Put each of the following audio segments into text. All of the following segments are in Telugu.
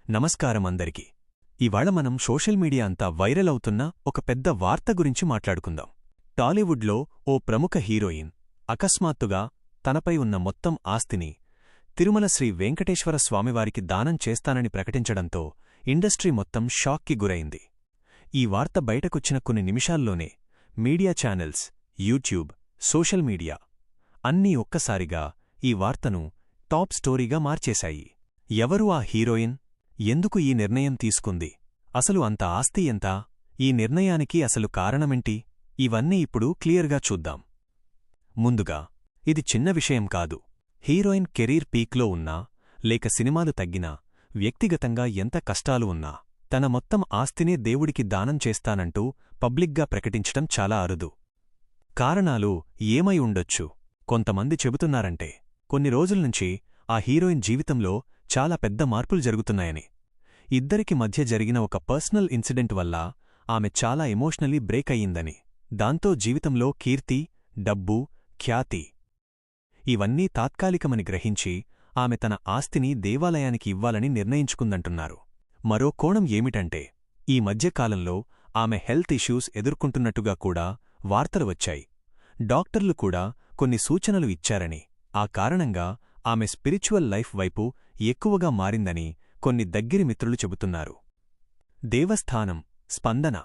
నమస్కారం అందరికి. ఇవాళ మనం సోషల్ మీడియా అంతా వైరల్ అవుతున్న ఒక పెద్ద వార్త గురించి మాట్లాడుకుందాం. టాలీవుడ్లో ఓ ప్రముఖ హీరోయిన్ అకస్మాత్తుగా తనపై ఉన్న మొత్తం ఆస్తిని తిరుమల శ్రీ వెంకటేశ్వర స్వామివారికి దానం చేస్తానని ప్రకటించడంతో ఇండస్ట్రీ మొత్తం షాక్కి గురైంది. ఈ వార్త బయటకొచ్చిన కొన్ని నిమిషాల్లోనే media channels, YouTube, social media అన్నీ ఒక్కసారిగా ఈ వార్తను టాప్ స్టోరీగా మార్చేశాయి. ఎవరు ఆ హీరోయిన్? ఎందుకు ఈ నిర్ణయం తీసుకుంది? అసలు అంత ఆస్తి ఎంత? ఈ నిర్ణయానికి అసలు కారణమేంటి? ఇవన్నీ ఇప్పుడు క్లియర్గా చూద్దాం. ముందుగా, ఇది చిన్న విషయం కాదు. హీరోయిన్ కెరీర్ పీక్లో ఉన్నా, లేక సినిమాలు తగ్గినా, వ్యక్తిగతంగా ఎంత కష్టాలు ఉన్నా, తన మొత్తం ఆస్తినే దేవుడికి దానం చేస్తానంటూ పబ్లిక్గా ప్రకటించటం చాలా అరుదు. కారణాలు ఏమై ఉండొచ్చు? కొంతమంది చెబుతున్నారంటే, కొన్ని రోజుల్నుంచి ఆ హీరోయిన్ జీవితంలో చాలా పెద్ద మార్పులు జరుగుతున్నాయని. ఇద్దరికి మధ్య జరిగిన ఒక పర్సనల్ ఇన్సిడెంట్ వల్ల ఆమె చాలా ఎమోషనలీ బ్రేక్ అయ్యిందని, దాంతో జీవితంలో కీర్తి, డబ్బు, ఖ్యాతి ఇవన్నీ తాత్కాలికమని గ్రహించి ఆమె తన ఆస్తిని దేవాలయానికి ఇవ్వాలని నిర్ణయించుకుందంటున్నారు. మరో కోణం ఏమిటంటే, ఈ మధ్యకాలంలో ఆమె హెల్త్ ఇష్యూస్ ఎదుర్కొంటున్నట్టుగా కూడా వార్తలు వచ్చాయి. డాక్టర్లు కూడా కొన్ని సూచనలు ఇచ్చారని, ఆ కారణంగా ఆమె స్పిరిచువల్ లైఫ్ వైపు ఎక్కువగా మారిందని కొన్ని దగ్గరి మిత్రులు చెబుతున్నారు. దేవస్థానం స్పందన.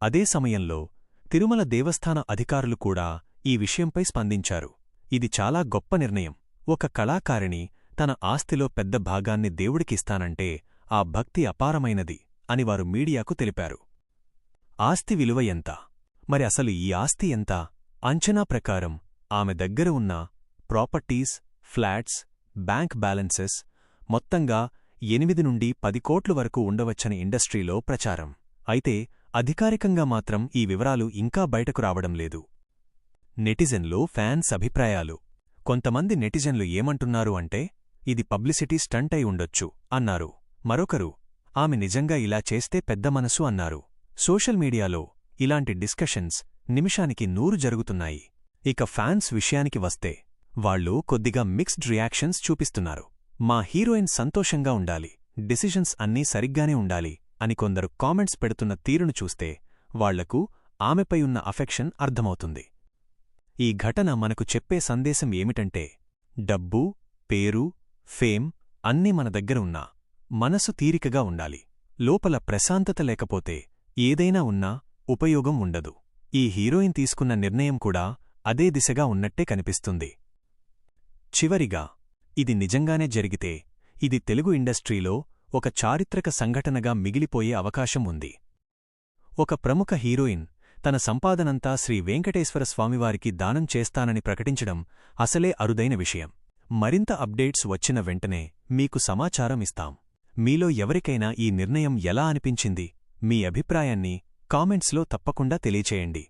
అదే సమయంలో తిరుమల దేవస్థాన అధికారులు కూడా ఈ విషయంపై స్పందించారు. ఇది చాలా గొప్ప నిర్ణయం. ఒక కళాకారిణి తన ఆస్తిలో పెద్ద భాగాన్ని దేవుడికిస్తానంటే ఆ భక్తి అపారమైనది అని వారు మీడియాకు తెలిపారు. ఆస్తి విలువ ఎంత? మరి అసలు ఈ ఆస్తి ఎంత? అంచనా ప్రకారం ఆమె దగ్గర ఉన్న ప్రాపర్టీస్, ఫ్లాట్స్, బ్యాంక్ బ్యాలెన్సెస్ మొత్తంగా 8 నుండి 10 కోట్ల వరకు ఉండవచ్చని ఇండస్ట్రీలో ప్రచారం. అయితే అధికారికంగా మాత్రం ఈ వివరాలు ఇంకా బయటకు రావడం లేదు. నెటిజన్లు, ఫ్యాన్స్ అభిప్రాయాలు. కొంతమంది నెటిజన్లు ఏమంటున్నారు అంటే, ఇది పబ్లిసిటీ స్టంట్ అయి ఉండొచ్చు అన్నారు. మరొకరు, ఆమె నిజంగా ఇలా చేస్తే పెద్ద మనసు అన్నారు. సోషల్ మీడియాలో ఇలాంటి డిస్కషన్స్ నిమిషానికి 100 జరుగుతున్నాయి. ఇక ఫ్యాన్స్ విషయానికి వస్తే, వాళ్లు కొద్దిగా మిక్స్డ్ రియాక్షన్స్ చూపిస్తున్నారు. మా హీరోయిన్ సంతోషంగా ఉండాలి, డెసిషన్స్ అన్నీ సరిగ్గానే ఉండాలి అని కొందరు కామెంట్స్ పెడుతున్న తీరును చూస్తే వాళ్లకు ఆమెపై ఉన్న అఫెక్షన్ అర్థమవుతుంది. ఈ ఘటన మనకు చెప్పే సందేశం ఏమిటంటే, డబ్బు, పేరు, ఫేమ్ అన్నీ మన దగ్గర ఉన్నా మనసు తీరికగా ఉండాలి. లోపల ప్రశాంతత లేకపోతే ఏదైనా ఉన్నా ఉపయోగం ఉండదు. ఈ హీరోయిన్ తీసుకున్న నిర్ణయం కూడా అదే దిశగా ఉన్నట్టే కనిపిస్తుంది. చివరిగా, ఇది నిజంగానే జరిగితే ఇది తెలుగు ఇండస్ట్రీలో ఒక చారిత్రక సంఘటనగా మిగిలిపోయే అవకాశం ఉంది. ఒక ప్రముఖ హీరోయిన్ తన సంపాదనంతా శ్రీ వెంకటేశ్వర స్వామివారికి దానం చేస్తానని ప్రకటించడం అసలే అరుదైన విషయం. మరింత అప్డేట్స్ వచ్చిన వెంటనే మీకు సమాచారం ఇస్తాం. మీలో ఎవరికైనా ఈ నిర్ణయం ఎలా అనిపించింది? మీ అభిప్రాయాన్ని కామెంట్స్లో తప్పకుండా తెలియచేయండి.